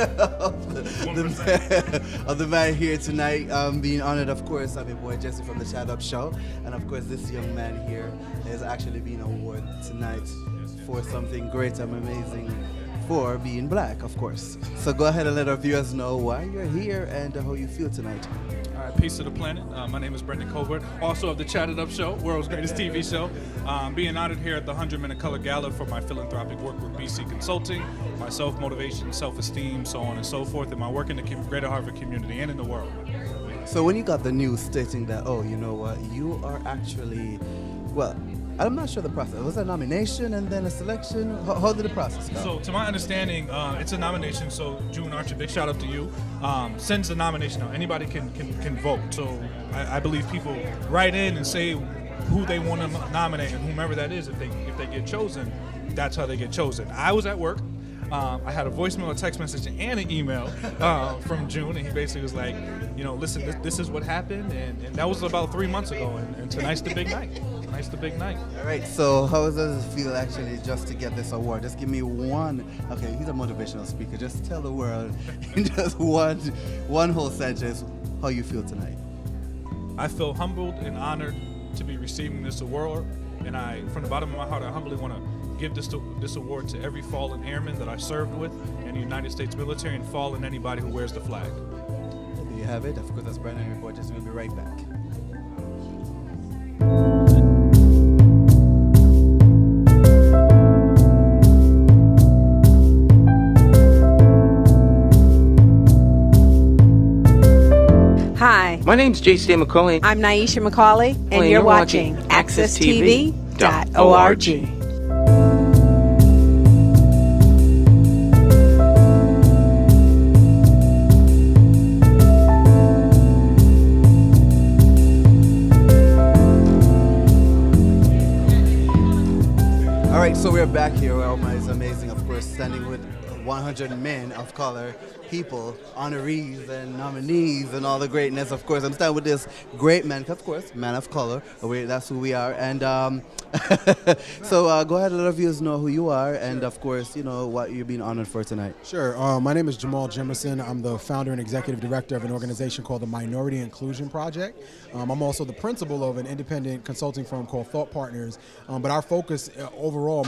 of the man here tonight. Being honored, of course, I'm your boy Jesse from the Chat Up Show. And of course, this young man here is actually being awarded tonight for something great and amazing for being black, of course. So go ahead and let our viewers know why you're here and how you feel tonight. All right, peace to the planet. My name is Brennden Colbert, also of the Chatted Up Show, world's greatest TV show. Being honored here at the 100 Minute Color Gala for my philanthropic work with BC Consulting, my self-motivation, self-esteem, so on and so forth, and my work in the greater Harvard community and in the world. So when you got the news stating that, oh, you know what, you are actually, well, I'm not sure the process. Was it a nomination and then a selection? How did the process go? So to my understanding, it's a nomination. So June Archer, big shout out to you, sends the nomination out. Anybody can vote. So I believe people write in and say who they want to nominate, and whomever that is, if they get chosen, that's how they get chosen. I was at work. I had a voicemail, a text message, and an email from June, and he basically was like, you know, listen, this is what happened, and that was about 3 months ago, and tonight's the big night. Tonight's the big night. All right, so how does it feel actually just to get this award? Just give me one, okay, he's a motivational speaker, just tell the world in just one whole sentence how you feel tonight. I feel humbled and honored to be receiving this award, and from the bottom of my heart, I humbly want to give this award to every fallen airman that I served with in the United States military, and fallen anybody who wears the flag. There you have it. Of course, that's Brennden report. Just we'll be right back. Hi. My name's J.C. McCauley. I'm Naisha McCauley, and you're watching AccessTV.org. All right, so we're back here. It's amazing, of course, standing with 100 men of color, people, honorees and nominees and all the greatness. Of course, I'm standing with this great man, of course, man of color. That's who we are. And so go ahead and let our viewers know who you are and, of course, you know, what you're being honored for tonight. Sure. My name is Jamal Jimerson. I'm the founder and executive director of an organization called the Minority Inclusion Project. I'm also the principal of an independent consulting firm called Thought Partners. But our focus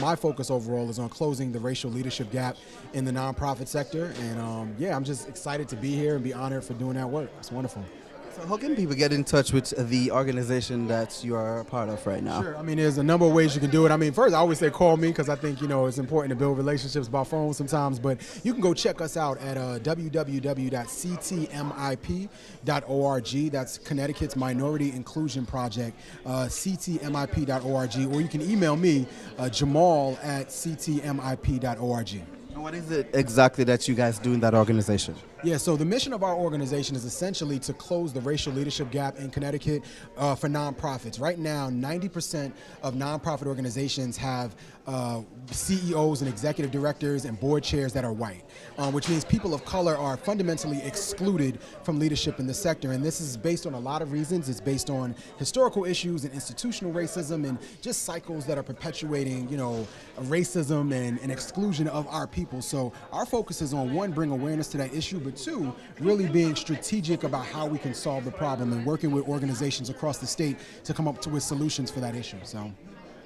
my focus overall is on closing the racial leadership gap in the nonprofit sector. And yeah, I'm just excited to be here and be honored for doing that work. It's wonderful. So how can people get in touch with the organization that you are a part of right now? Sure. I mean, there's a number of ways you can do it. I mean, first, I always say call me because I think, you know, it's important to build relationships by phone sometimes. But you can go check us out at www.ctmip.org. That's Connecticut's Minority Inclusion Project, ctmip.org. Or you can email me, jamal@ctmip.org. And what is it exactly that you guys do in that organization? Yeah, so the mission of our organization is essentially to close the racial leadership gap in Connecticut for nonprofits. Right now, 90% of nonprofit organizations have CEOs and executive directors and board chairs that are white, which means people of color are fundamentally excluded from leadership in the sector. And this is based on a lot of reasons. It's based on historical issues and institutional racism and just cycles that are perpetuating, you know, racism and exclusion of our people. So our focus is on, one, bring awareness to that issue, but two, really being strategic about how we can solve the problem and working with organizations across the state to come up with solutions for that issue. So,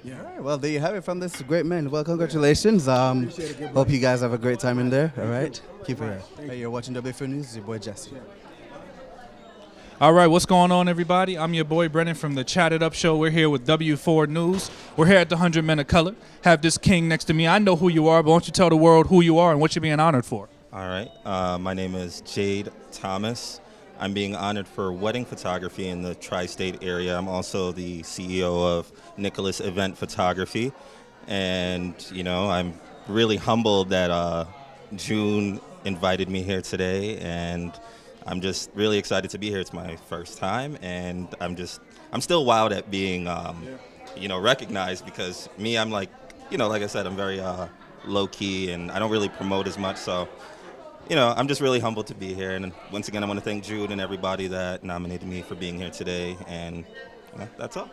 yeah. All right, well, there you have it from this great man. Well, congratulations. Hope you guys have a great time in there. All right, keep it here. Hey, you're watching W4 News. It's your boy Jesse. All right, what's going on, everybody? I'm your boy Brennden from the Chatted Up Show. We're here with W4 News. We're here at the 100 Men of Color. Have this king next to me. I know who you are, but why don't you tell the world who you are and what you're being honored for? All right. My name is Jade Thomas. I'm being honored for wedding photography in the tri-state area. I'm also the CEO of Nicholas Event Photography. And, you know, I'm really humbled that June invited me here today. And I'm just really excited to be here. It's my first time. And I'm still wild at being, you know, recognized because I'm like, you know, like I said, I'm very low-key and I don't really promote as much. So, you know, I'm just really humbled to be here. And once again, I want to thank Jude and everybody that nominated me for being here today. And you know, that's all.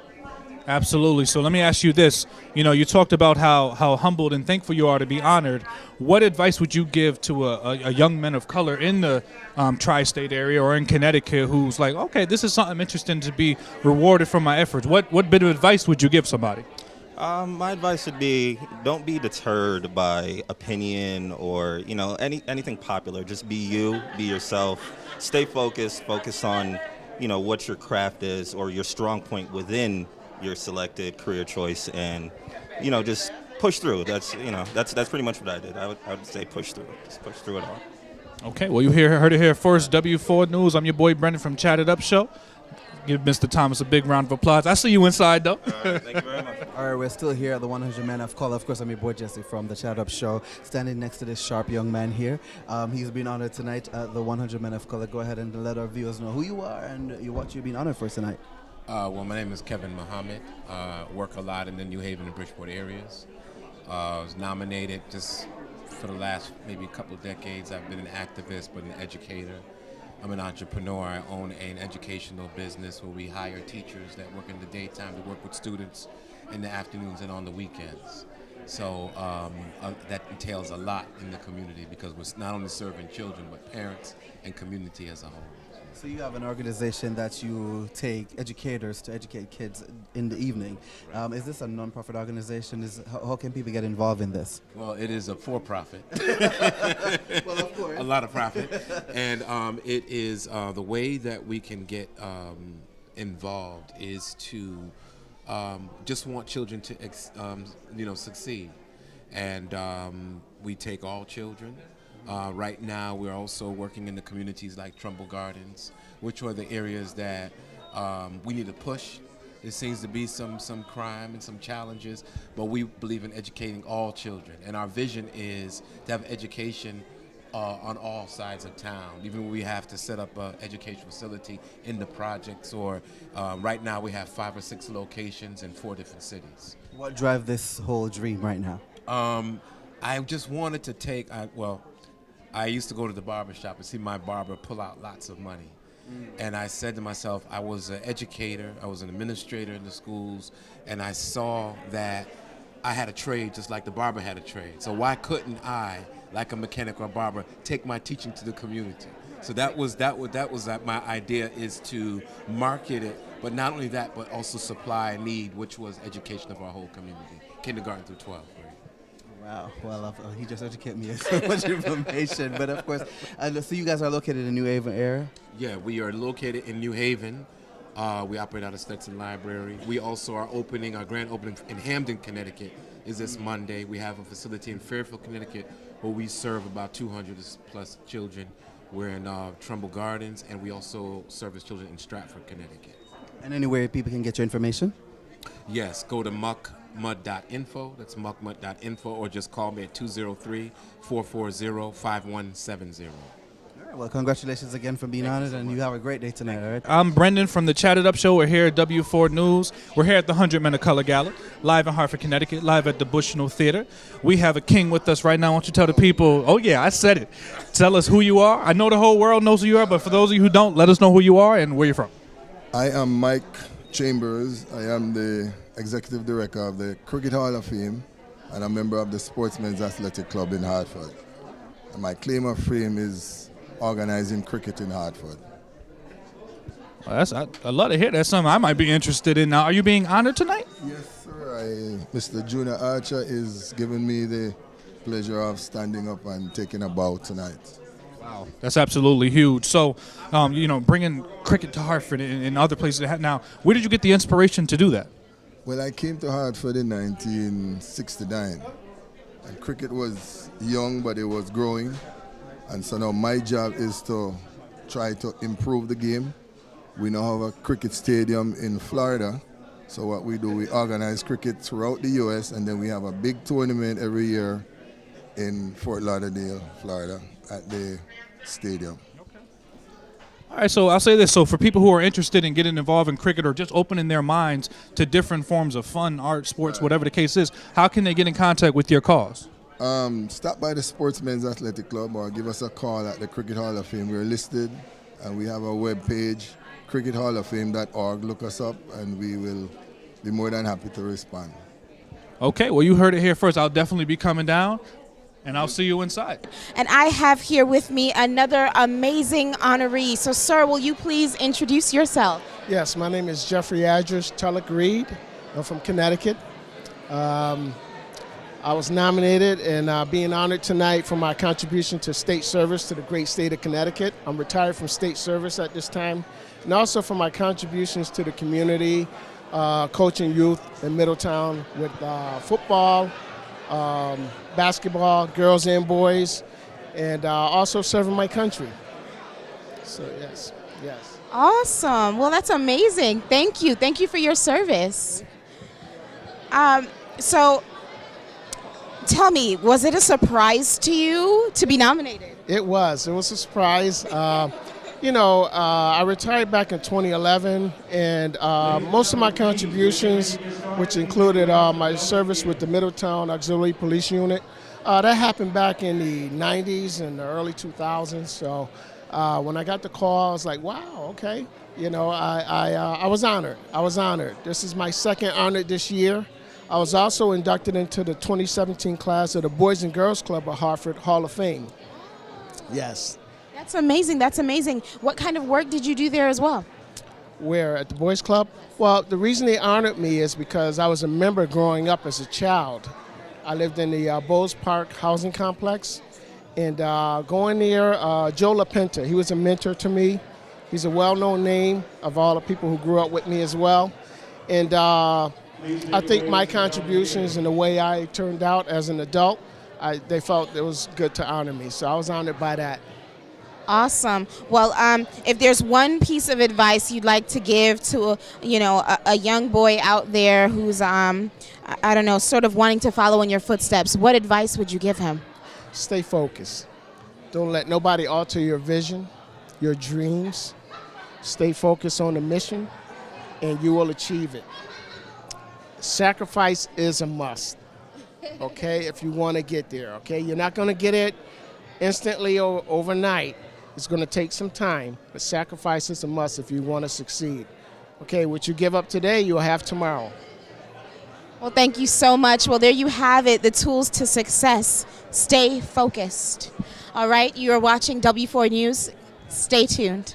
Absolutely. So let me ask you this. You talked about how humbled and thankful you are to be honored. What advice would you give to a young man of color in the tri-state area or in Connecticut who's like, okay, this is something interesting to be rewarded for my efforts? What bit of advice would you give somebody? My advice would be don't be deterred by opinion or anything popular. Just be you, be yourself. Stay focused. Focus on what your craft is or your strong point within your selected career choice, and just push through. That's pretty much what I did. I would say push through. Just push through it all. Okay. Well, you heard it here first. W4 News. I'm your boy Brennden from Chat It Up Show. Give Mr. Thomas a big round of applause. I see you inside, though. Thank you very much. All right, we're still here at the 100 Men of Color. Of course, I'm your boy Jesse from the Chat Up Show, standing next to this sharp young man here. He's been honored tonight at the 100 Men of Color. Go ahead and let our viewers know who you are and what you've been honored for tonight. Well, my name is Kevin Muhammad. Work a lot in the New Haven and Bridgeport areas. I was nominated just for the last maybe a couple of decades. I've been an activist, but an educator. I'm an entrepreneur. I own an educational business where we hire teachers that work in the daytime to work with students in the afternoons and on the weekends. So that entails a lot in the community because we're not only serving children, but parents and community as a whole. So you have an organization that you take educators to educate kids in the evening. Is this a non-profit organization? How can people get involved in this? Well, it is a for-profit. Well, of course. A lot of profit. And it is the way that we can get involved is to just want children to succeed. And we take all children. Right now, we're also working in the communities like Trumbull Gardens, which are the areas that we need to push. There seems to be some crime and some challenges, but we believe in educating all children. And our vision is to have education on all sides of town, even when we have to set up an educational facility in the projects, or right now we have 5 or 6 locations in 4 different cities. What drives this whole dream right now? I just wanted to take, I used to go to the barber shop and see my barber pull out lots of money. And I said to myself, I was an educator, I was an administrator in the schools, and I saw that I had a trade just like the barber had a trade. So why couldn't I, like a mechanic or a barber, take my teaching to the community? So that was my idea, is to market it, but not only that, but also supply a need, which was education of our whole community, kindergarten through 12th grade. Wow. Well, he just educated me with so much information. But of course, so you guys are located in New Haven area? Yeah, we are located in New Haven. We operate out of Stetson Library. We also are opening, our grand opening in Hamden, Connecticut is this Monday. We have a facility in Fairfield, Connecticut, where we serve about 200 plus children. We're in Trumbull Gardens, and we also service children in Stratford, Connecticut. And anywhere people can get your information? Yes, go to muckmud.info. That's muckmud.info, or just call me at 203-440-5170. All right, well, congratulations again for being honored, and you have a great day tonight, all right? I'm Brennden from the Chat It Up Show. We're here at W4 News. We're here at the 100 Men of Color Gala, live in Hartford, Connecticut, live at the Bushnell Theater. We have a king with us right now. Why don't you tell the people, oh yeah, I said it. Tell us who you are. I know the whole world knows who you are, but for those of you who don't, let us know who you are and where you're from. I am Mike Chambers. I am the Executive Director of the Cricket Hall of Fame and a member of the Sportsmen's Athletic Club in Hartford. And my claim of fame is organizing cricket in Hartford. Well, I love to hear that. Something I might be interested in. Now, are you being honored tonight? Yes, sir. Mr. Junior Archer is giving me the pleasure of standing up and taking a bow tonight. Wow, that's absolutely huge. So, bringing cricket to Hartford and other places. Now, where did you get the inspiration to do that? Well, I came to Hartford in 1969, and cricket was young, but it was growing. And so now my job is to try to improve the game. We now have a cricket stadium in Florida. So what we do, we organize cricket throughout the U.S., and then we have a big tournament every year in Fort Lauderdale, Florida, at the stadium. All right, so I'll say this. So for people who are interested in getting involved in cricket or just opening their minds to different forms of fun, art, sports, whatever the case is, how can they get in contact with your cause? Stop by the Sportsmen's Athletic Club or give us a call at the Cricket Hall of Fame. We're listed, and we have a web page, crickethalloffame.org. Look us up, and we will be more than happy to respond. Okay, well, you heard it here first. I'll definitely be coming down, and I'll see you inside. And I have here with me another amazing honoree. So, sir, will you please introduce yourself? Yes, my name is Jeffrey Adgers, Tulloch-Reid. I'm from Connecticut. I was nominated and being honored tonight for my contribution to state service to the great state of Connecticut. I'm retired from state service at this time, and also for my contributions to the community, coaching youth in Middletown with football, basketball, girls and boys, and also serving my country. So yes. Awesome. Well, that's amazing. Thank you. Thank you for your service. So tell me, was it a surprise to you to be nominated? It was a surprise. I retired back in 2011, and most of my contributions, which included my service with the Middletown Auxiliary Police Unit, that happened back in the 90s and the early 2000s. So when I got the call, I was like, wow, okay. I was honored. This is my second honor this year. I was also inducted into the 2017 class of the Boys and Girls Club of Hartford Hall of Fame. Yes. That's amazing. That's amazing. What kind of work did you do there as well? Where, at the Boys Club? Well, the reason they honored me is because I was a member growing up as a child. I lived in the Bowes Park housing complex. And going there, Joe LaPenta, he was a mentor to me. He's a well-known name of all the people who grew up with me as well. And I think my contributions and the way I turned out as an adult, they felt it was good to honor me. So I was honored by that. Awesome. Well, if there's one piece of advice you'd like to give to, a young boy out there who's, sort of wanting to follow in your footsteps, what advice would you give him? Stay focused. Don't let nobody alter your vision, your dreams. Stay focused on the mission, and you will achieve it. Sacrifice is a must, okay, if you want to get there, okay? You're not going to get it instantly or overnight. It's going to take some time, but sacrifice is a must if you want to succeed. Okay, what you give up today, you'll have tomorrow. Well, thank you so much. Well, there you have it, the tools to success. Stay focused. All right, you are watching W4 News. Stay tuned.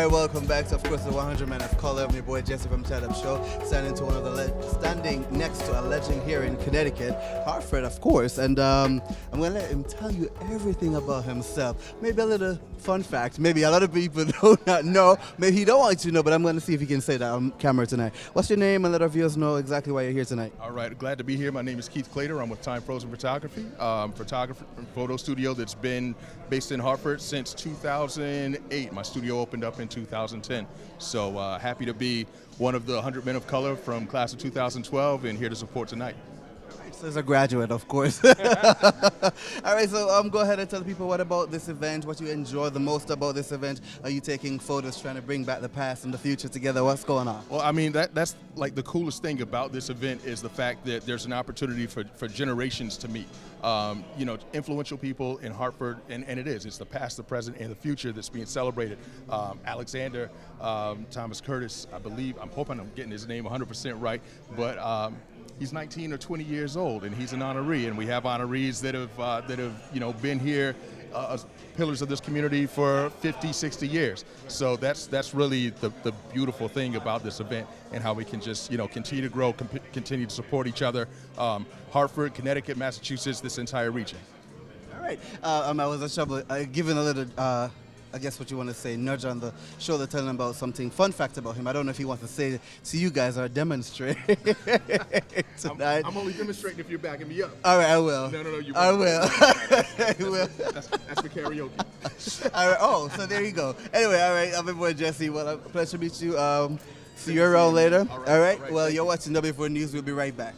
Welcome back to, of course, the 100 Men of Color. I'm your boy Jesse from Chat Up Show, standing next to a legend here in Connecticut, Hartford, of course. And I'm going to let him tell you everything about himself. Maybe a little fun fact. Maybe a lot of people do not know. Maybe he don't want you to know, but I'm going to see if he can say that on camera tonight. What's your name, and let our viewers know exactly why you're here tonight? All right, glad to be here. My name is Keith Clater. I'm with Time Frozen Photography, photo studio that's been based in Hartford since 2008. My studio opened up in 2010. So happy to be one of the 100 Men of Color from class of 2012 and here to support tonight. So as a graduate, of course. All right, so go ahead and tell people what about this event, what you enjoy the most about this event. Are you taking photos, trying to bring back the past and the future together? What's going on? Well, I mean, that's like the coolest thing about this event is the fact that there's an opportunity for generations to meet. You know, influential people in Hartford, and it's the past, the present, and the future that's being celebrated. Alexander Thomas Curtis, I believe, I'm hoping I'm getting his name 100% right, but he's 19 or 20 years old, and he's an honoree, and we have honorees that have been here, pillars of this community for 50, 60 years. So that's really the beautiful thing about this event, and how we can just continue to grow, continue to support each other. Hartford, Connecticut, Massachusetts, this entire region. All right. I was giving a little. I guess what you want to say, nudge on the shoulder, telling him about something, fun fact about him. I don't know if he wants to say it to you guys or demonstrate. I'm only demonstrating if you're backing me up. All right, I will. No, you won't. I will. I will. That's for karaoke. All right. Oh, so there you go. Anyway, all right. I'm your boy Jesse. Well, a pleasure to meet you. See you around later. All right. Well, you're watching W4 News. We'll be right back.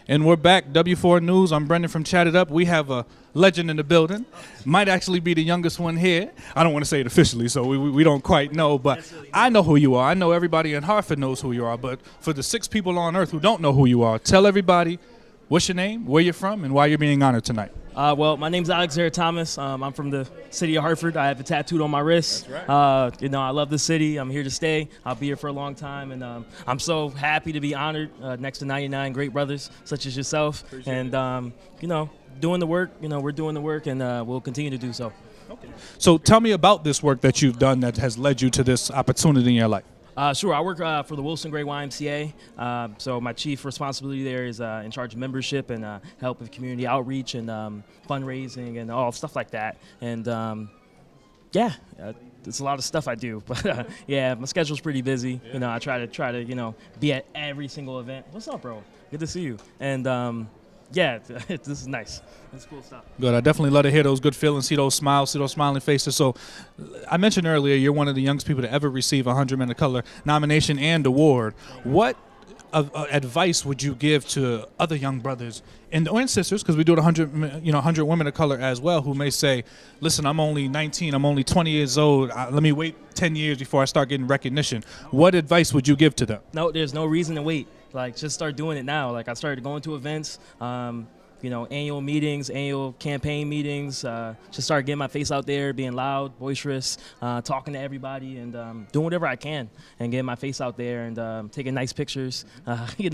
And we're back, W4 News. I'm Brendan from Chat It Up. We have a legend in the building. Might actually be the youngest one here. I don't want to say it officially, so we don't quite know, but I know who you are. I know everybody in Hartford knows who you are, but for the 6 people on earth who don't know who you are, tell everybody what's your name, where you're from, and why you're being honored tonight. Well, my name's Alexander Thomas. I'm from the city of Hartford. I have it tattooed on my wrist. That's right. I love the city. I'm here to stay. I'll be here for a long time, and I'm so happy to be honored next to 99 great brothers such as yourself. Appreciate it. Doing the work. We're doing the work, and we'll continue to do so. Okay. So tell me about this work that you've done that has led you to this opportunity in your life. Sure. I work for the Wilson Gray YMCA. So my chief responsibility there is in charge of membership and help with community outreach and fundraising and all stuff like that. And it's a lot of stuff I do. But my schedule's pretty busy. Yeah. I try to be at every single event. What's up, bro? Good to see you. And this is nice. It's cool stuff. Good. I definitely love to hear those good feelings, see those smiles, see those smiling faces. So I mentioned earlier you're one of the youngest people to ever receive a 100 Men of Color nomination and award. What advice would you give to other young brothers and sisters, because we do it 100 women of color as well, who may say, listen, I'm only 19, I'm only 20 years old, let me wait 10 years before I start getting recognition. What advice would you give to them? No, there's no reason to wait. Just start doing it now. I started going to events, annual meetings, annual campaign meetings, just started getting my face out there, being loud, boisterous, talking to everybody, and doing whatever I can, and getting my face out there, and taking nice pictures, looking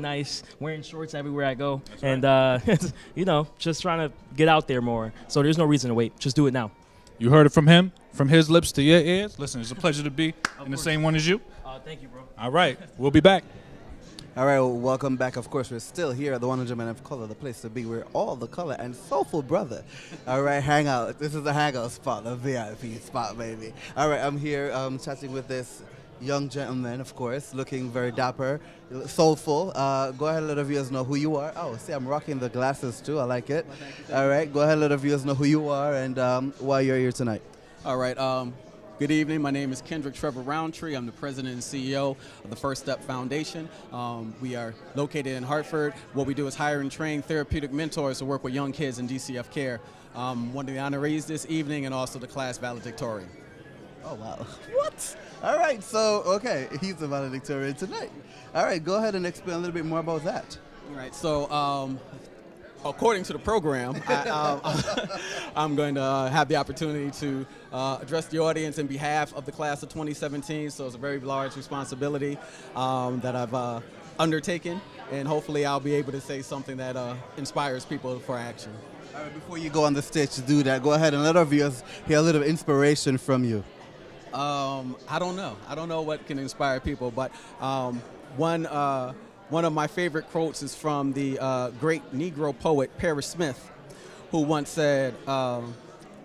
nice, wearing shorts everywhere I go. That's right. And just trying to get out there more. So there's no reason to wait. Just do it now. You heard it from him, from his lips to your ears. Listen, it's a pleasure to be in the same one as you. Thank you, bro. All right, we'll be back. All right, well, welcome back. Of course, we're still here at the 100 Men of Color, the place to be. We're all the color and soulful brother. All right, hang out. This is the hangout spot, the VIP spot, baby. All right, I'm here chatting with this young gentleman, of course, looking very dapper, soulful. Go ahead and let the viewers know who you are. Oh, see, I'm rocking the glasses too. I like it. All right, go ahead and let the viewers know who you are and why you're here tonight. All right. Good evening. My name is Kendrick Trevor Roundtree. I'm the president and CEO of the First Step Foundation. We are located in Hartford. What we do is hire and train therapeutic mentors to work with young kids in DCF care. One of the honorees this evening and also the class valedictorian. Oh, wow. What? All right. So, okay, he's the valedictorian tonight. All right. Go ahead and explain a little bit more about that. All right. So, according to the program, I'm going to have the opportunity to address the audience in behalf of the class of 2017. So it's a very large responsibility that I've undertaken, and hopefully I'll be able to say something that inspires people for action. All right, before you go on the stage to do that, go ahead and let our viewers hear a little inspiration from you. I don't know. I don't know what can inspire people, but one of my favorite quotes is from the great Negro poet Perry Smith, who once said,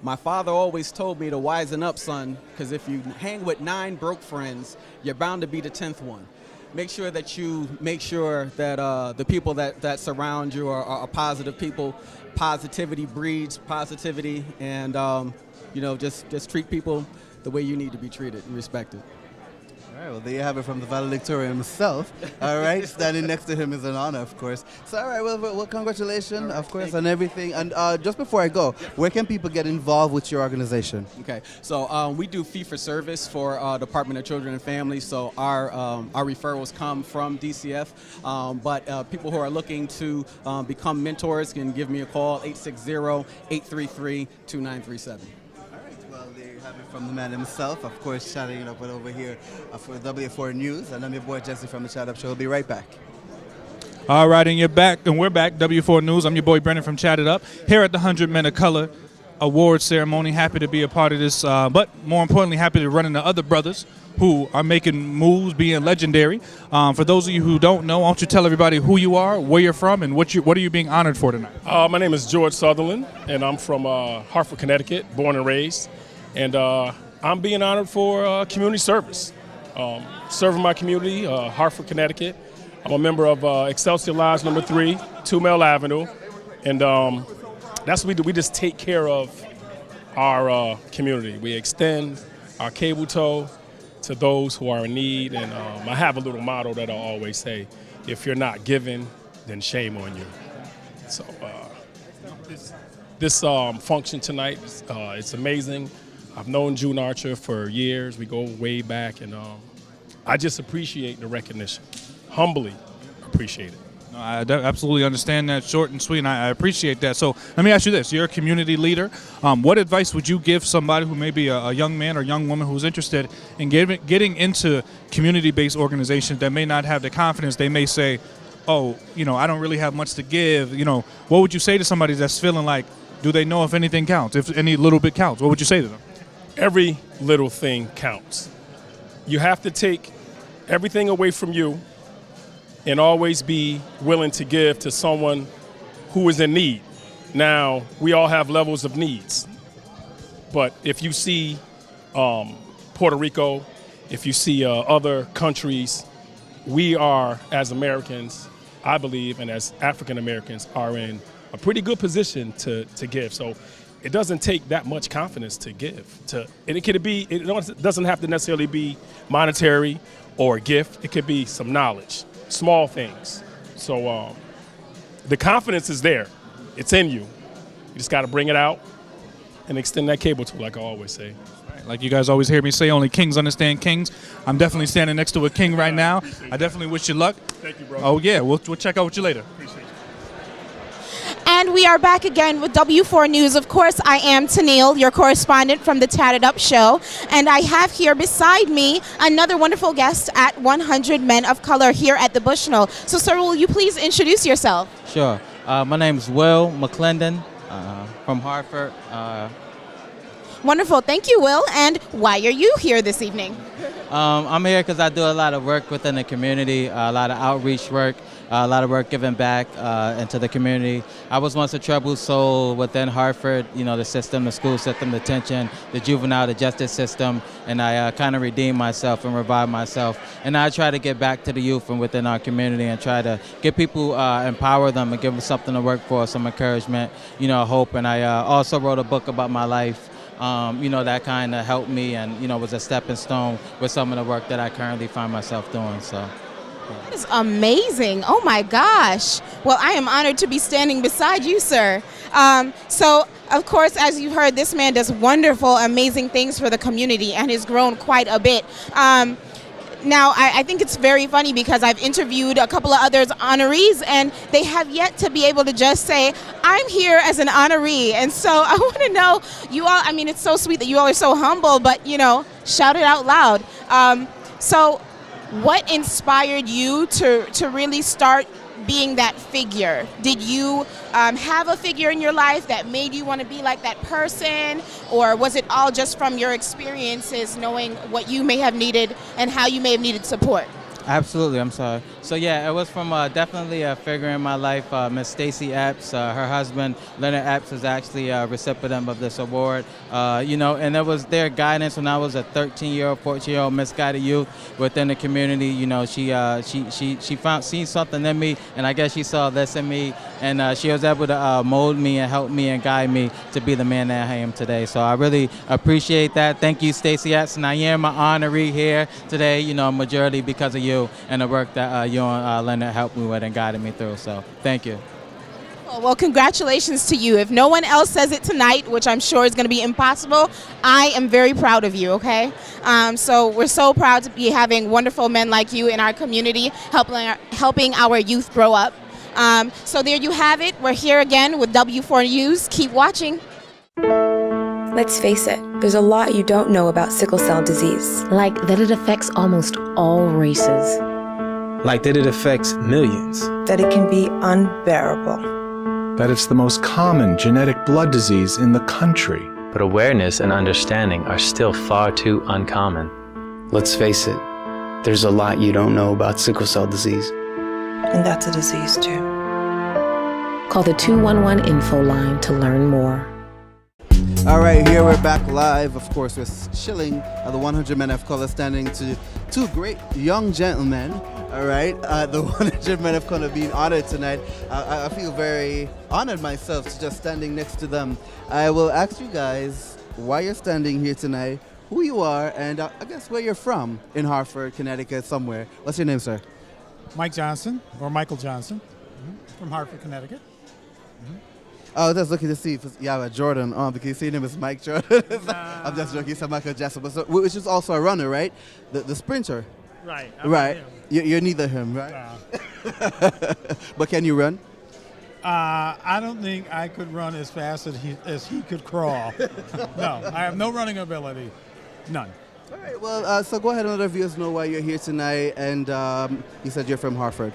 my father always told me to wisen up, son, because if you hang with 9 broke friends, you're bound to be the 10th one. Make sure that the people that surround you are positive people. Positivity breeds positivity, and just treat people the way you need to be treated and respected. All All right, well, there you have it from the valedictorian himself. All right, standing next to him is an honor, of course. So, all right, well congratulations, of course, on everything. And just before I go, where can people get involved with your organization? Okay, so we do fee-for-service for Department of Children and Families, so our referrals come from DCF, but people who are looking to become mentors can give me a call, 860-833-2937. Well, there you have it from the man himself, of course, chatting it up with over here for W4 News. And I'm your boy Jesse from the Chat Up Show. We'll be right back. All right, and you're back, and we're back. W4 News. I'm your boy Brennden from Chat It Up here at the 100 Men of Color Awards ceremony. Happy to be a part of this, but more importantly, happy to run into other brothers who are making moves, being legendary. For those of you who don't know, why don't you tell everybody who you are, where you're from, and what are you being honored for tonight? My name is George Sutherland, and I'm from Hartford, Connecticut, born and raised. And I'm being honored for community service, serving my community, Hartford, Connecticut. I'm a member of Excelsior Lodge number 3, 2 Mill Avenue, and that's what we do. We just take care of our community. We extend our cable tow to those who are in need, and I have a little motto that I always say: if you're not giving, then shame on you. So this function tonight, it's amazing. I've known June Archer for years. We go way back, and I just appreciate the recognition. Humbly appreciate it. No, I absolutely understand that, short and sweet, and I appreciate that. So let me ask you this. You're a community leader. What advice would you give somebody who may be a young man or young woman who's interested in getting into community-based organizations that may not have the confidence? They may say, oh, I don't really have much to give. What would you say to somebody that's feeling like, do they know if anything counts, if any little bit counts? What would you say to them? Every little thing counts. You have to take everything away from you and always be willing to give to someone who is in need. Now, we all have levels of needs, but if you see Puerto Rico, if you see other countries, we are, as Americans, I believe, and as African Americans, are in a pretty good position to give. So it doesn't take that much confidence to give. And it doesn't have to necessarily be monetary or a gift. It could be some knowledge, small things. So the confidence is there. It's in you. You just got to bring it out and extend that cable tool, like I always say. Like you guys always hear me say, only kings understand kings. I'm definitely standing next to a king right now. I definitely wish you luck. Thank you, bro. Oh, yeah. We'll check out with you later. Appreciate you. And we are back again with W4 News. Of course, I am Tennille, your correspondent from the Tatted Up Show. And I have here beside me another wonderful guest at 100 Men of Color here at the Bushnell. So, sir, will you please introduce yourself? Sure. My name is Will McClendon from Hartford. Wonderful. Thank you, Will. And why are you here this evening? I'm here because I do a lot of work within the community, a lot of outreach work, a lot of work giving back into the community. I was once a troubled soul within Hartford, the system, the school system, the detention, the juvenile, the justice system, and I kind of redeemed myself and revived myself. And I try to get back to the youth and within our community and try to get people, empower them and give them something to work for, some encouragement, hope. And I also wrote a book about my life. That kind of helped me and, was a stepping stone with some of the work that I currently find myself doing. So. That is amazing. Oh, my gosh. Well, I am honored to be standing beside you, sir. So, of course, as you heard, this man does wonderful, amazing things for the community and has grown quite a bit. Now, I think it's very funny because I've interviewed a couple of others honorees, and they have yet to be able to just say, I'm here as an honoree. And so I want to know, you all, it's so sweet that you all are so humble, but, shout it out loud. So what inspired you to really start being that figure? Did you have a figure in your life that made you want to be like that person, or was it all just from your experiences, knowing what you may have needed and how you may have needed support? Absolutely, I'm sorry. So yeah, it was from definitely a figure in my life, Miss Stacey Epps. Her husband, Leonard Epps, is actually a recipient of this award. And it was their guidance when I was a 13-year-old, 14-year-old misguided youth within the community. She seen something in me, and I guess she saw this in me, and she was able to mold me and help me and guide me to be the man that I am today. So I really appreciate that. Thank you, Stacey Epps, and I am an honoree here today. Majority because of you and the work that you and Leonard helped me with and guided me through. So thank you. Well, congratulations to you. If no one else says it tonight, which I'm sure is going to be impossible, I am very proud of you, okay? So we're so proud to be having wonderful men like you in our community, helping our youth grow up. So there you have it. We're here again with W4 News. Keep watching. Let's face it, there's a lot you don't know about sickle cell disease. Like that it affects almost all races. Like that it affects millions. That it can be unbearable. That it's the most common genetic blood disease in the country. But awareness and understanding are still far too uncommon. Let's face it, there's a lot you don't know about sickle cell disease. And that's a disease too. Call the 211 info line to learn more. All right, here we're back live. Of course, we're chilling at the 100 Men of Color, standing to two great young gentlemen. All right, the 100 Men of Color being honored tonight. I feel very honored myself to just standing next to them. I will ask you guys why you're standing here tonight, who you are, and I guess where you're from in Hartford, Connecticut, somewhere. What's your name, sir? Mike Johnson, or Michael Johnson, from Hartford, Connecticut. I was just looking to see if you have a Jordan on, because your name is Mike Jordan. I'm just joking, it's Michael Jackson, which is also a runner, right? The sprinter. Right. Right. You're neither him, right? No. But can you run? I don't think I could run as fast as he could crawl. No, I have no running ability. None. All right, well, so go ahead and let our viewers know why you're here tonight, and you said you're from Hartford.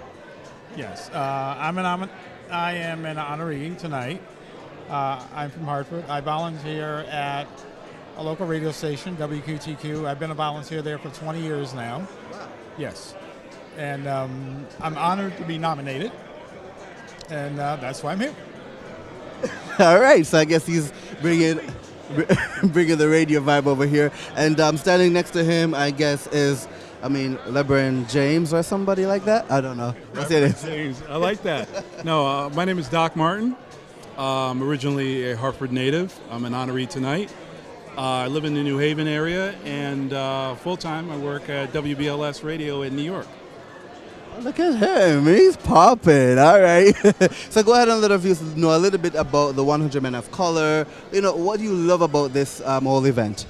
Yes, I am an honoree tonight. I'm from Hartford. I volunteer at a local radio station, WQTQ. I've been a volunteer there for 20 years now. Wow. Yes. And I'm honored to be nominated, and that's why I'm here. All right, so I guess he's bringing the radio vibe over here. And standing next to him, I guess, is LeBron James or somebody like that? I don't know. What's it? James. I like that. No, my name is Doc Martin. I'm originally a Hartford native. I'm an honoree tonight. I live in the New Haven area, and full-time I work at WBLS Radio in New York. Look at him. He's popping. All right. So go ahead and let our viewers know a little bit about the 100 Men of Color. What do you love about this whole event?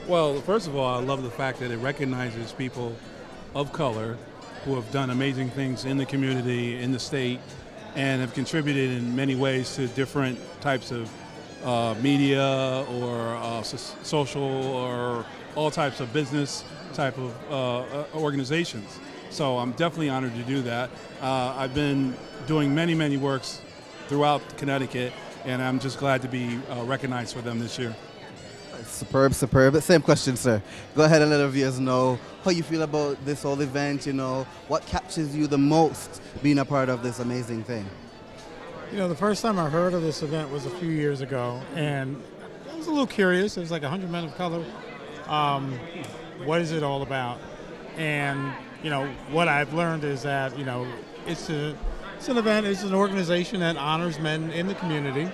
Well, first of all, I love the fact that it recognizes people of color who have done amazing things in the community, in the state, and have contributed in many ways to different types of media or social or all types of business type of organizations. So I'm definitely honored to do that. I've been doing many, many works throughout Connecticut, and I'm just glad to be recognized for them this year. Superb, superb. Same question, sir. Go ahead and let our viewers know how you feel about this whole event, what captures you the most being a part of this amazing thing. The first time I heard of this event was a few years ago, and I was a little curious. It was like 100 Men of Color. What is it all about? And, what I've learned is that, it's an event, it's an organization that honors men in the community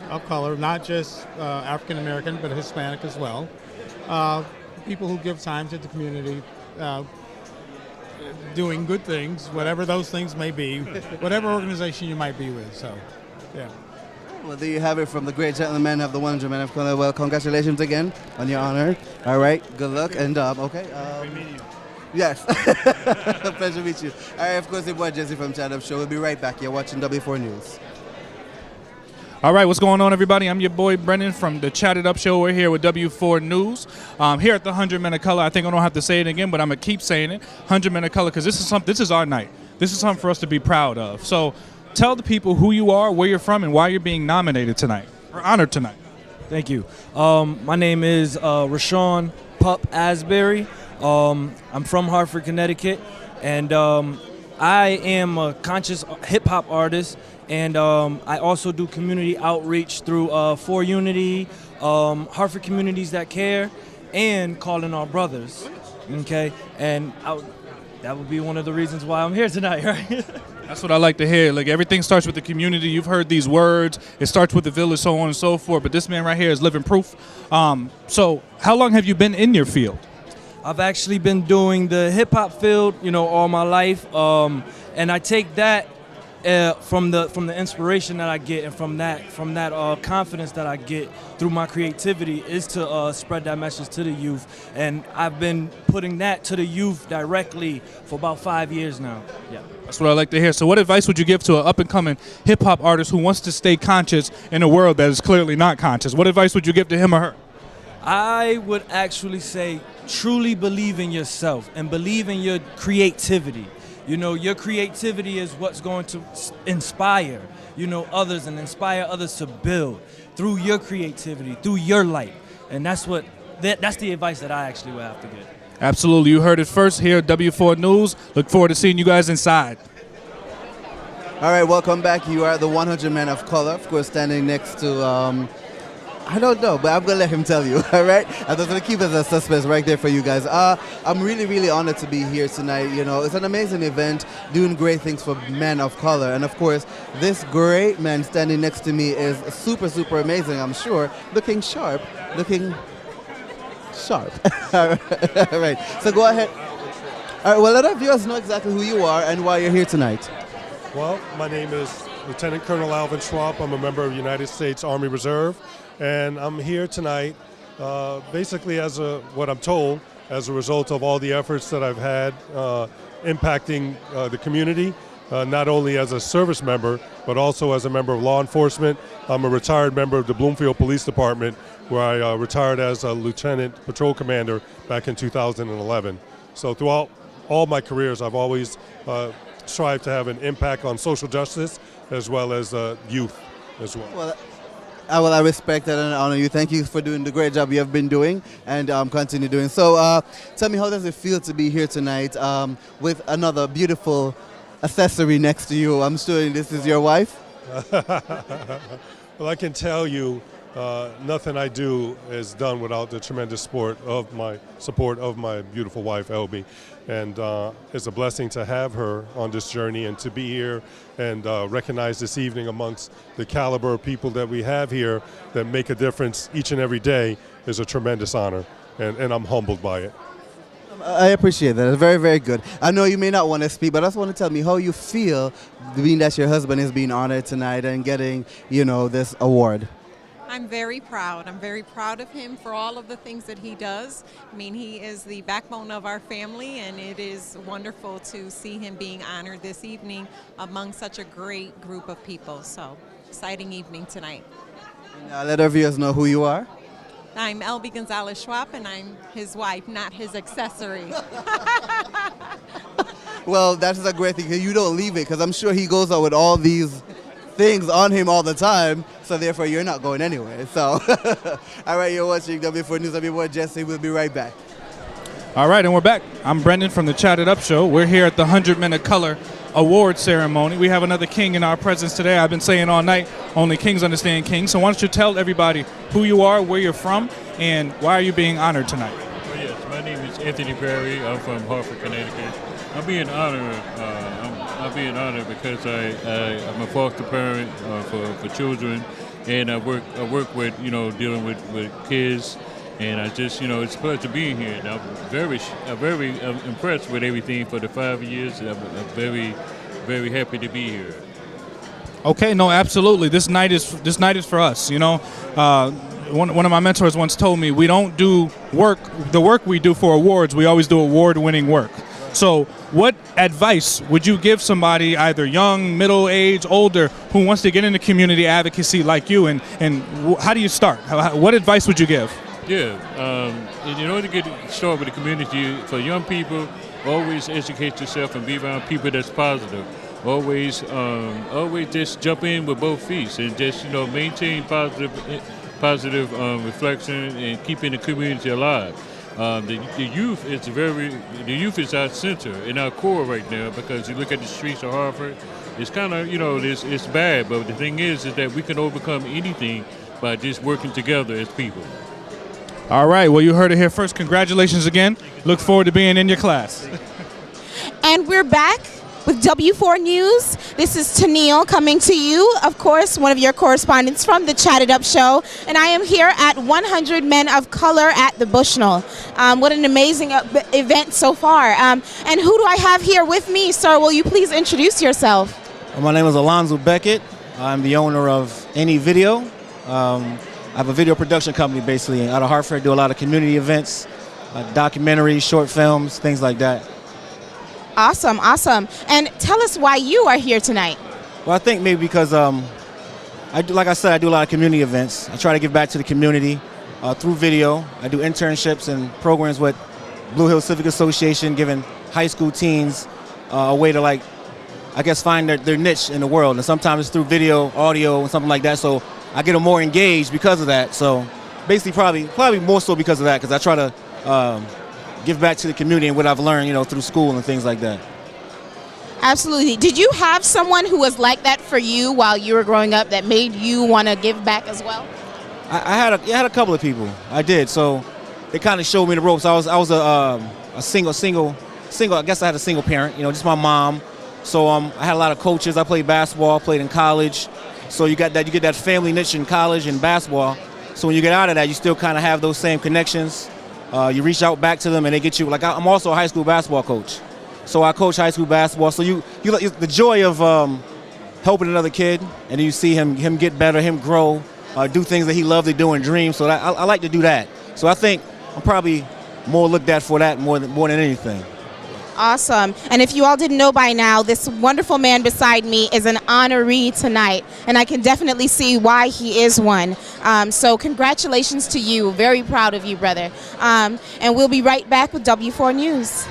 of color, not just African American, but Hispanic as well. People who give time to the community, doing good things, whatever those things may be, whatever organization you might be with. So, yeah. Well, there you have it from the great gentlemen of the 100 Men of Color. Well, congratulations again on your honor. All right, good luck. And, okay. Yes. Pleasure to meet you. All right, of course, your boy Jesse from Chat Up Show. We'll be right back. You're watching W4 News. All right, what's going on, everybody? I'm your boy Brennden from the Chat It Up Show. We're here with W4 News. Here at the 100 Men of Color. I think I don't have to say it again, but I'm going to keep saying it. 100 Men of Color, because this is our night. This is something for us to be proud of. So tell the people who you are, where you're from, and why you're being nominated tonight, or honored tonight. Thank you. My name is Rashawn Pup Asberry. I'm from Hartford, Connecticut, and I am a conscious hip-hop artist, and I also do community outreach through For Unity, Hartford Communities That Care, and Calling Our Brothers, okay? And that would be one of the reasons why I'm here tonight, right? That's what I like to hear. Like, everything starts with the community. You've heard these words. It starts with the village, so on and so forth. But this man right here is living proof. So how long have you been in your field? I've actually been doing the hip-hop field, all my life. And I take that from the inspiration that I get, and from that confidence that I get through my creativity, is to spread that message to the youth. And I've been putting that to the youth directly for about 5 years now. Yeah. That's what I like to hear. So what advice would you give to an up-and-coming hip-hop artist who wants to stay conscious in a world that is clearly not conscious? What advice would you give to him or her? I would actually say truly believe in yourself and believe in your creativity. Your creativity is what's going to inspire, others, and inspire others to build through your creativity, through your light. And that's the advice that I actually would have to give. Absolutely. You heard it first here at W4 News. Look forward to seeing you guys inside. All right, welcome back. You are the 100 Men of Color, of course, standing next to, I don't know, but I'm going to let him tell you, all right? I'm just going to keep it as a suspense right there for you guys. I'm really, really honored to be here tonight. It's an amazing event, doing great things for men of color. And, of course, this great man standing next to me is super, super amazing, I'm sure. Looking sharp. All right, so go ahead. All right, well, let our viewers know exactly who you are and why you're here tonight. Well, my name is Lieutenant Colonel Alvin. I'm a member of the United States Army Reserve, and I'm here tonight basically what I'm told, as a result of all the efforts that I've had impacting the community, not only as a service member, but also as a member of law enforcement. I'm a retired member of the Bloomfield Police Department, where I retired as a lieutenant patrol commander back in 2011. So throughout all my careers, I've always strived to have an impact on social justice as well as youth as well. Well, I respect that and honor you. Thank you for doing the great job you have been doing and continue doing. So tell me, how does it feel to be here tonight with another beautiful accessory next to you? I'm sure this is your wife? Well, I can tell you, nothing I do is done without the tremendous support of my beautiful wife, Elby. And it's a blessing to have her on this journey and to be here and recognize this evening amongst the caliber of people that we have here that make a difference each and every day is a tremendous honor. And I'm humbled by it. I appreciate that. It's very, very good. I know you may not want to speak, but I just want to tell me how you feel being that your husband is being honored tonight and getting, this award. I'm very proud. I'm very proud of him for all of the things that he does. I mean, he is the backbone of our family, and it is wonderful to see him being honored this evening among such a great group of people. So, exciting evening tonight. Let our viewers know who you are. I'm Elby Gonzalez-Schwab, and I'm his wife, not his accessory. Well, that's a great thing, because you don't leave it, because I'm sure he goes out with all these things on him all the time, so therefore you're not going anywhere. So, all right, you're watching W4 News. I'm your boy Jesse. We'll be right back. All right, and we're back. I'm Brennden from the Chat It Up Show. We're here at the 100 Men of Color award ceremony. We have another king in our presence today. I've been saying all night, only kings understand kings. So why don't you tell everybody who you are, where you're from, and why are you being honored tonight? Well, yes, my name is Anthony Perry. I'm from Hartford, Connecticut. I'm being honored. I'm being honored because I'm a foster parent for children, and I work with dealing with kids. And I just, it's a pleasure being here. And I'm very impressed with everything for the 5 years. I'm very, very happy to be here. Okay, no, absolutely. This night is for us. One of my mentors once told me, we don't do the work we do for awards. We always do award-winning work. So what advice would you give somebody, either young, middle age, older, who wants to get into community advocacy like you? And how do you start? What advice would you give? Yeah, in order to get started with the community, for young people, always educate yourself and be around people that's positive. Always just jump in with both feet and just maintain positive reflection and keeping the community alive. The youth is our center and our core right now, because you look at the streets of Hartford, it's kind of, it's bad, but the thing is that we can overcome anything by just working together as people. All right, well, you heard it here first. Congratulations again. Look forward to being in your class. And we're back with W4 News. This is Tennille coming to you, of course, one of your correspondents from the Chat It Up show. And I am here at 100 Men of Color at the Bushnell. What an amazing event so far. And who do I have here with me? Sir, will you please introduce yourself? My name is Alonzo Beckett. I'm the owner of Any Video. I have a video production company basically out of Hartford. I do a lot of community events, documentaries, short films, things like that. Awesome, awesome. And tell us why you are here tonight. Well, I think maybe because, like I said, I do a lot of community events. I try to give back to the community through video. I do internships and programs with Blue Hill Civic Association, giving high school teens a way to, find their niche in the world. And sometimes it's through video, audio, and something like that. So I get them more engaged because of that. So basically probably more so because of that, because I try to give back to the community and what I've learned, through school and things like that. Absolutely. Did you have someone who was like that for you while you were growing up that made you want to give back as well? I had a couple of people. I did. So they kind of showed me the ropes. I was a single. I guess I had a single parent. Just my mom. So I had a lot of coaches. I played basketball. Played in college. So you get that family niche in college and basketball. So when you get out of that, you still kind of have those same connections. You reach out back to them and they get you. I'm also a high school basketball coach. So I coach high school basketball. So you the joy of helping another kid, and then you see him get better, him grow, do things that he loved to do and dream. So I like to do that. So I think I'm probably more looked at for that more than anything. Awesome. And if you all didn't know by now, this wonderful man beside me is an honoree tonight, and I can definitely see why he is one. So congratulations to you. Very proud of you, brother. And we'll be right back with W4 News.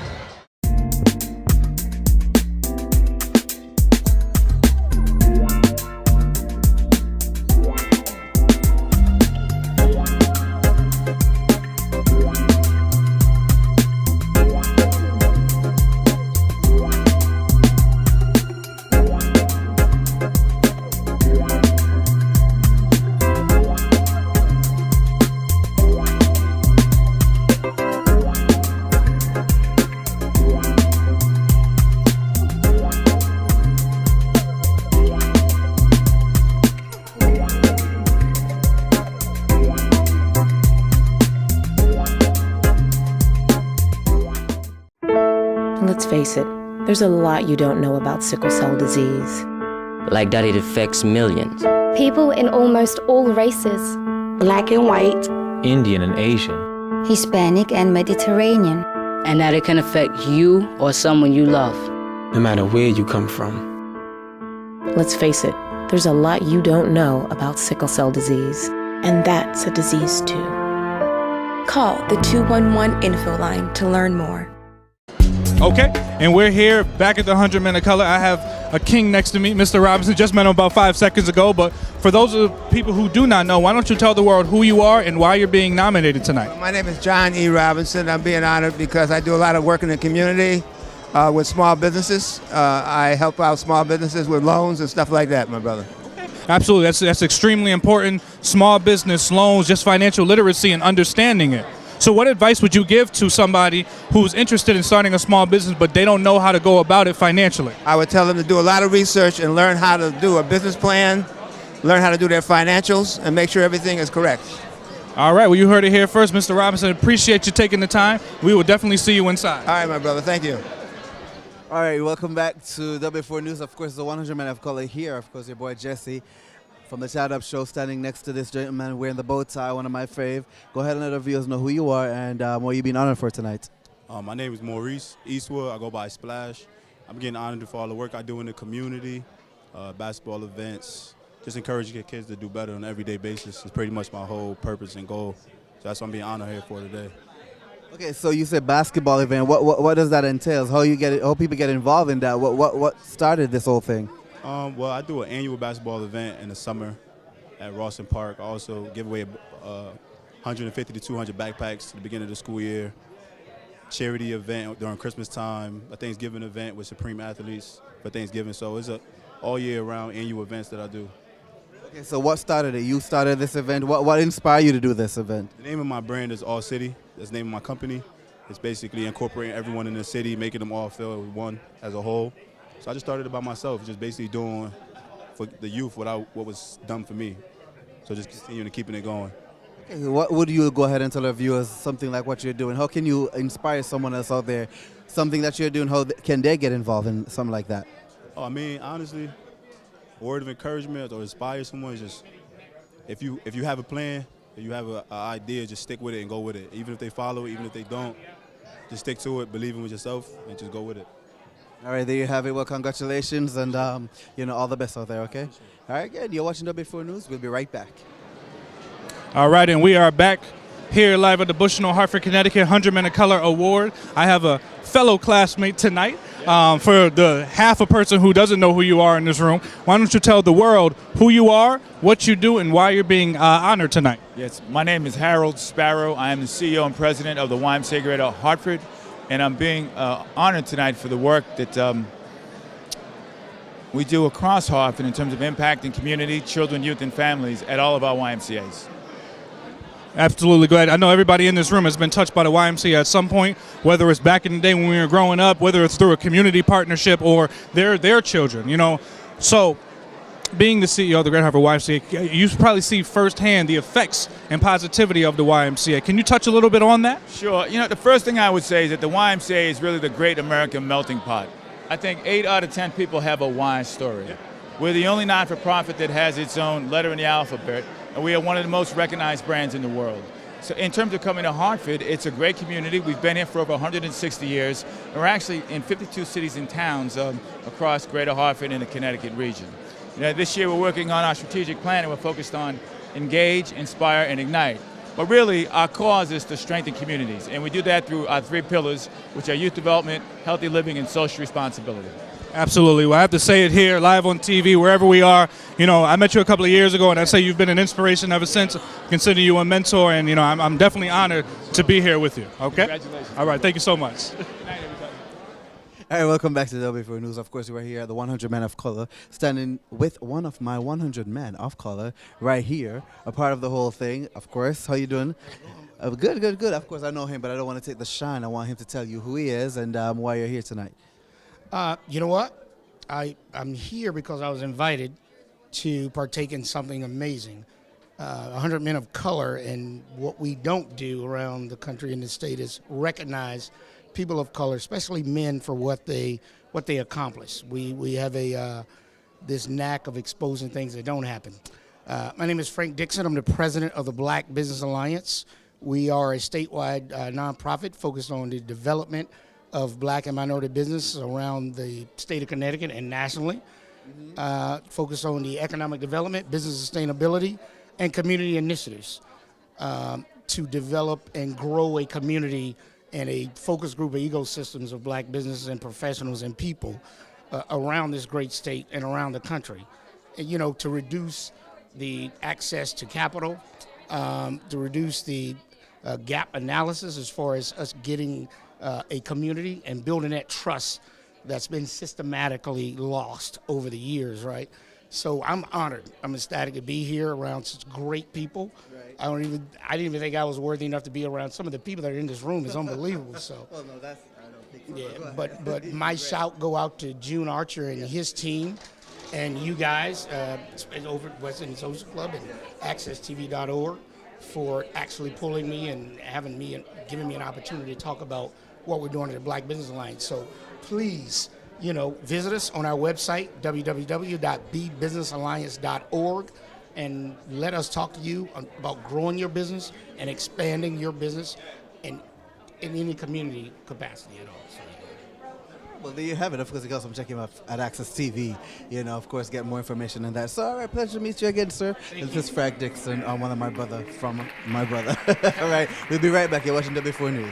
Let's face it, there's a lot you don't know about sickle cell disease. Like that it affects millions. People in almost all races. Black and white. Indian and Asian. Hispanic and Mediterranean. And that it can affect you or someone you love. No matter where you come from. Let's face it, there's a lot you don't know about sickle cell disease. And that's a disease too. Call the 211 info line to learn more. Okay, and we're here back at the 100 Men of Color. I have a king next to me, Mr. Robinson. Just met him about 5 seconds ago, but for those of the people who do not know, why don't you tell the world who you are and why you're being nominated tonight? My name is John E. Robinson. I'm being honored because I do a lot of work in the community with small businesses. I help out small businesses with loans and stuff like that, my brother. Absolutely, that's extremely important. Small business loans, just financial literacy and understanding it. So what advice would you give to somebody who's interested in starting a small business but they don't know how to go about it financially? I would tell them to do a lot of research and learn how to do a business plan, learn how to do their financials, and make sure everything is correct. All right, well, you heard it here first, Mr. Robinson. Appreciate you taking the time. We will definitely see you inside. All right, my brother. Thank you. All right, welcome back to W4 News. Of course, the 100 Men of Color here. Of course, your boy Jesse from the Chat Up Show, standing next to this gentleman wearing the bow tie, one of my fave. Go ahead and let our viewers know who you are and what you've been honored for tonight. My name is Maurice Eastwood. I go by Splash. I'm getting honored for all the work I do in the community, basketball events, just encouraging kids to do better on an everyday basis. It's pretty much my whole purpose and goal. So that's what I'm being honored here for today. Okay, so you said basketball event. What does that entail? How people get involved in that? What started this whole thing? Well, I do an annual basketball event in the summer at Rawson Park. I also give away 150 to 200 backpacks at the beginning of the school year. Charity event during Christmas time, a Thanksgiving event with Supreme Athletes for Thanksgiving. So it's a all year round annual events that I do. Okay, so what started it? You started this event. What inspired you to do this event? The name of my brand is All City. That's the name of my company. It's basically incorporating everyone in the city, making them all feel one as a whole. So I just started it by myself, just basically doing for the youth what was done for me. So just continuing to keeping it going. Okay, what would you go ahead and tell our viewers something like what you're doing? How can you inspire someone else out there? Something that you're doing, how can they get involved in something like that? Oh, I mean, honestly, a word of encouragement or inspire someone is just if you have a plan, if you have an idea, just stick with it and go with it. Even if they follow it, even if they don't, just stick to it, believe in yourself, and just go with it. All right, there you have it. Well, congratulations, and all the best out there. Okay. All right, good. You're watching W4 News. We'll be right back. All right, and we are back here live at the Bushnell Hartford, Connecticut 100 Men of Color Award. I have a fellow classmate tonight. For the half a person who doesn't know who you are in this room, why don't you tell the world who you are, what you do, and why you're being honored tonight? Yes, my name is Harold Sparrow. I am the CEO and president of the YMCA Greater Hartford, and I'm being honored tonight for the work that we do across Hartford in terms of impacting community, children, youth, and families at all of our YMCAs. Absolutely glad. I know everybody in this room has been touched by the YMCA at some point, whether it's back in the day when we were growing up, whether it's through a community partnership or their children, you know. So being the CEO of the Greater Hartford YMCA, you probably see firsthand the effects and positivity of the YMCA. Can you touch a little bit on that? Sure. You know, the first thing I would say is that the YMCA is really the great American melting pot. I think 8 out of 10 people have a Y story. Yeah. We're the only not-for-profit that has its own letter in the alphabet, and we are one of the most recognized brands in the world. So in terms of coming to Hartford, it's a great community. We've been here for over 160 years, and we're actually in 52 cities and towns across Greater Hartford and the Connecticut region. You know, this year we're working on our strategic plan, and we're focused on engage, inspire, and ignite. But really, our cause is to strengthen communities, and we do that through our 3 pillars, which are youth development, healthy living, and social responsibility. Absolutely. Well, I have to say it here, live on TV, wherever we are. You know, I met you a couple of years ago, and I say you've been an inspiration ever since. Consider you a mentor, and, you know, I'm definitely honored to be here with you. Okay? Congratulations. All right. Thank you so much. Good night, everybody. All right, welcome back to W4 News. Of course, we're here at the 100 Men of Color, standing with one of my 100 men of color right here, a part of the whole thing. Of course, how you doing? Good, good, good. Of course, I know him, but I don't want to take the shine. I want him to tell you who he is and why you're here tonight. You know what? I'm here because I was invited to partake in something amazing. 100 Men of Color, and what we don't do around the country and the state is recognize people of color, especially men, for what they accomplish. We have this knack of exposing things that don't happen. My name is Frank Dixon. I'm the president of the Black Business Alliance. We are a statewide nonprofit focused on the development of black and minority business around the state of Connecticut and nationally. Focused on the economic development, business sustainability, and community initiatives to develop and grow a community and a focus group of ecosystems of black businesses and professionals and people around this great state and around the country. And, you know, to reduce the access to capital, to reduce the gap analysis as far as us getting a community and building that trust that's been systematically lost over the years, right? So I'm honored. I'm ecstatic to be here around such great people. Right. I didn't even think I was worthy enough to be around some of the people that are in this room. Is unbelievable. So. Well, no, I don't think so. Yeah, but my shout go out to June Archer and his team, and you guys over at West End Social Club and AccessTV.org for actually pulling me and having me and giving me an opportunity to talk about what we're doing at the Black Business Alliance. So please, you know, visit us on our website, www.bbusinessalliance.org, and let us talk to you about growing your business and expanding your business in any community capacity at all. So, well, there you have it. Of course, you can also check him out at Access TV. You know, of course, get more information on that. So, all right, pleasure to meet you again, sir. This is Frank Dixon, one of my brother from my brother. All right, we'll be right back. You're watching W4 News.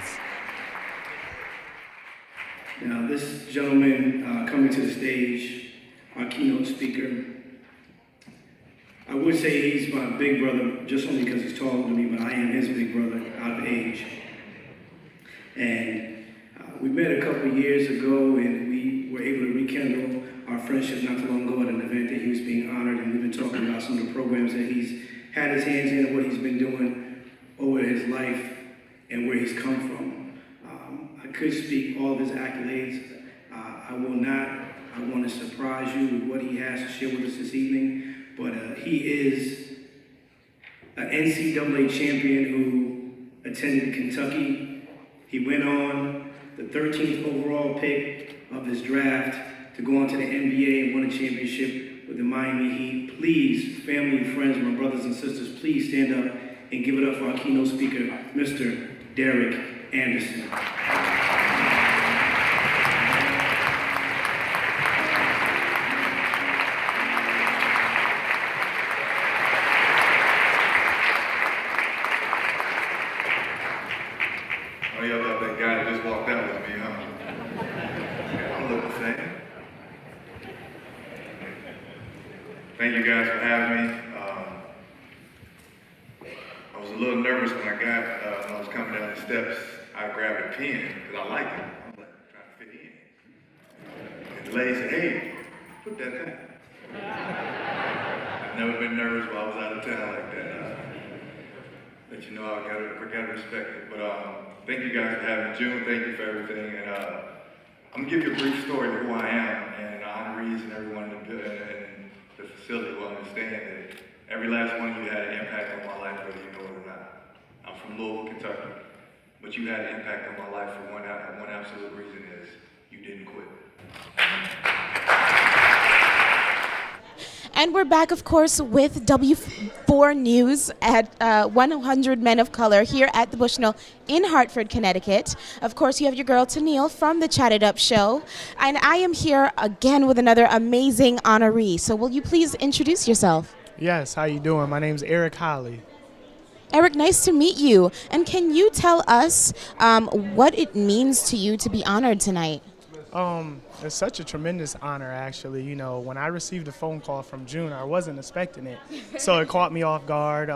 Now, this gentleman coming to the stage, our keynote speaker, I would say he's my big brother, just only because he's taller than me, but I am his big brother out of age. And we met a couple of years ago, and we were able to rekindle our friendship not too long ago at an event that he was being honored, and we've been talking about some of the programs that he's had his hands in and what he's been doing over his life and where he's come from. I could speak all of his accolades. I will not. I want to surprise you with what he has to share with us this evening, but he is an NCAA champion who attended Kentucky. He went on the 13th overall pick of his draft to go on to the NBA and won a championship with the Miami Heat. Please, family and friends, my brothers and sisters, please stand up and give it up for our keynote speaker, Mr. Derek Anderson. Oh, y'all love that guy that just walked out with me, huh? I don't look the same. Thank you guys for having me. I was a little nervous when I was coming down the steps. I grabbed a pen because I liked it. I was like, trying to fit in. And the lady said, "Hey, put that down." I've never been nervous while I was out of town like that. Let you know I gotta respect it. But thank you guys for having me. June, thank you for everything. And I'm gonna give you a brief story of who I am, and the honorees and everyone in the facility will understand that every last one of you had an impact on my life, whether you know it or not. I'm from Louisville, Kentucky, but you had an impact on my life for one absolute reason is you didn't quit. And we're back, of course, with W4 News at 100 Men of Color here at the Bushnell in Hartford, Connecticut. Of course, you have your girl, Tennille, from the Chat It Up show. And I am here again with another amazing honoree. So will you please introduce yourself? Yes, how you doing? My name's Eric Holly. Eric, nice to meet you. And can you tell us what it means to you to be honored tonight? It's such a tremendous honor, actually. You know, when I received a phone call from June, I wasn't expecting it. So it caught me off guard.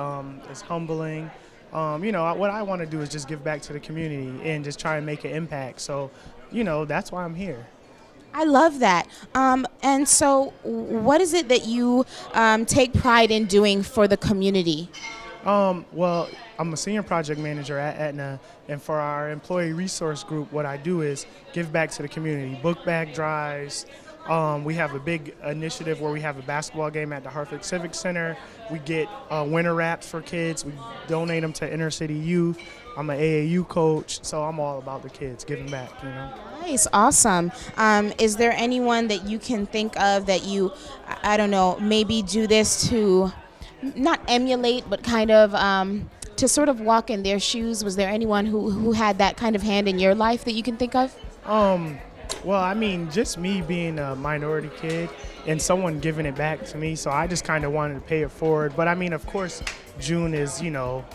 It's humbling. You know, what I want to do is just give back to the community and just try and make an impact. So, you know, that's why I'm here. I love that. And so what is it that you take pride in doing for the community? Well, I'm a senior project manager at Aetna, and for our employee resource group, what I do is give back to the community, book bag drives. We have a big initiative where we have a basketball game at the Hartford Civic Center. We get winter wraps for kids. We donate them to inner city youth. I'm an AAU coach, so I'm all about the kids, giving back, you know. Nice, awesome. Is there anyone that you can think of that you, I don't know, maybe do this to not emulate, but kind of to sort of walk in their shoes? Was there anyone who had that kind of hand in your life that you can think of? Well, I mean, just me being a minority kid and someone giving it back to me, so I just kind of wanted to pay it forward. But I mean, of course, June is, you know,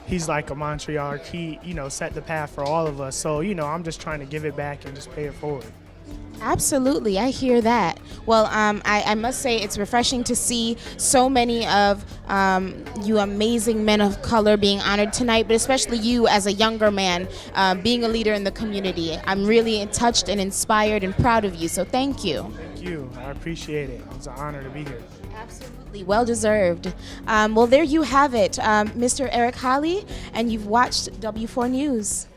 he's like a matriarch. He, you know, set the path for all of us. So, you know, I'm just trying to give it back and just pay it forward. Absolutely, I hear that. Well, I must say it's refreshing to see so many of you amazing men of color being honored tonight, but especially you as a younger man being a leader in the community. I'm really touched and inspired and proud of you, so thank you. Thank you. I appreciate it. It's an honor to be here. Absolutely, well deserved. Well, there you have it, Mr. Eric Holly, and you've watched W4 News.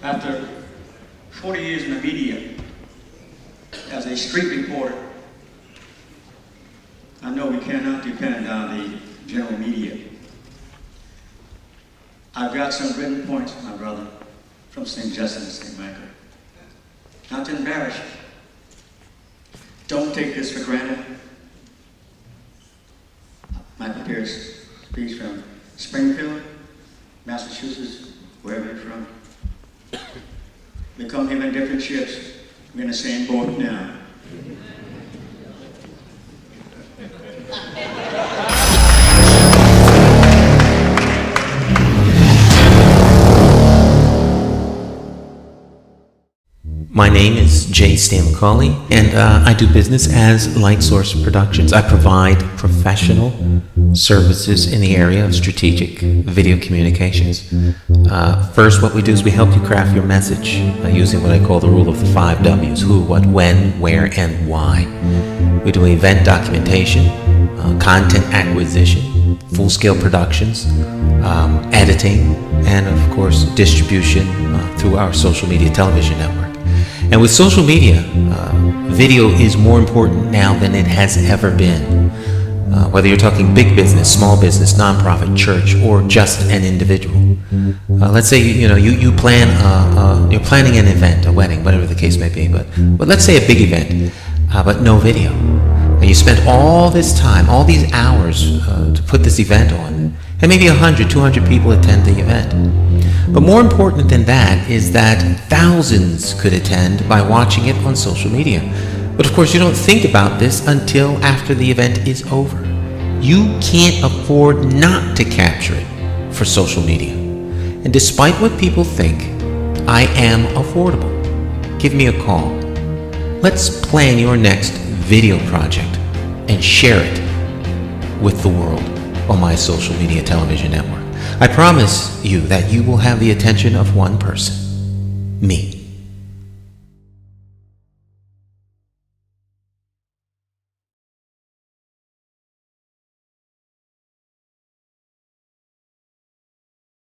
After 40 years in the media, as a street reporter, I know we cannot depend on the general media. I've got some written points, my brother, from St. Justin and St. Michael. Not to embarrass you. Don't take this for granted. My prepared speech from Springfield, Massachusetts, wherever you're from. We come here in different ships. We're in the same boat now. My name is J. Stan McCauley, and I do business as Light Source Productions. I provide professional services in the area of strategic video communications. First, what we do is we help you craft your message using what I call the rule of the 5 W's: who, what, when, where, and why. We do event documentation, content acquisition, full-scale productions, editing, and of course distribution through our social media television network. And with social media, video is more important now than it has ever been. Whether you're talking big business, small business, nonprofit, church, or just an individual. Let's say you plan you're planning an event, a wedding, whatever the case may be. But let's say a big event, but no video. And you spent all this time, all these hours to put this event on, and maybe 100, 200 people attend the event. But more important than that is that thousands could attend by watching it on social media. But of course, you don't think about this until after the event is over. You can't afford not to capture it for social media. And despite what people think, I am affordable. Give me a call. Let's plan your next video project and share it with the world on my social media television network. I promise you that you will have the attention of one person, me.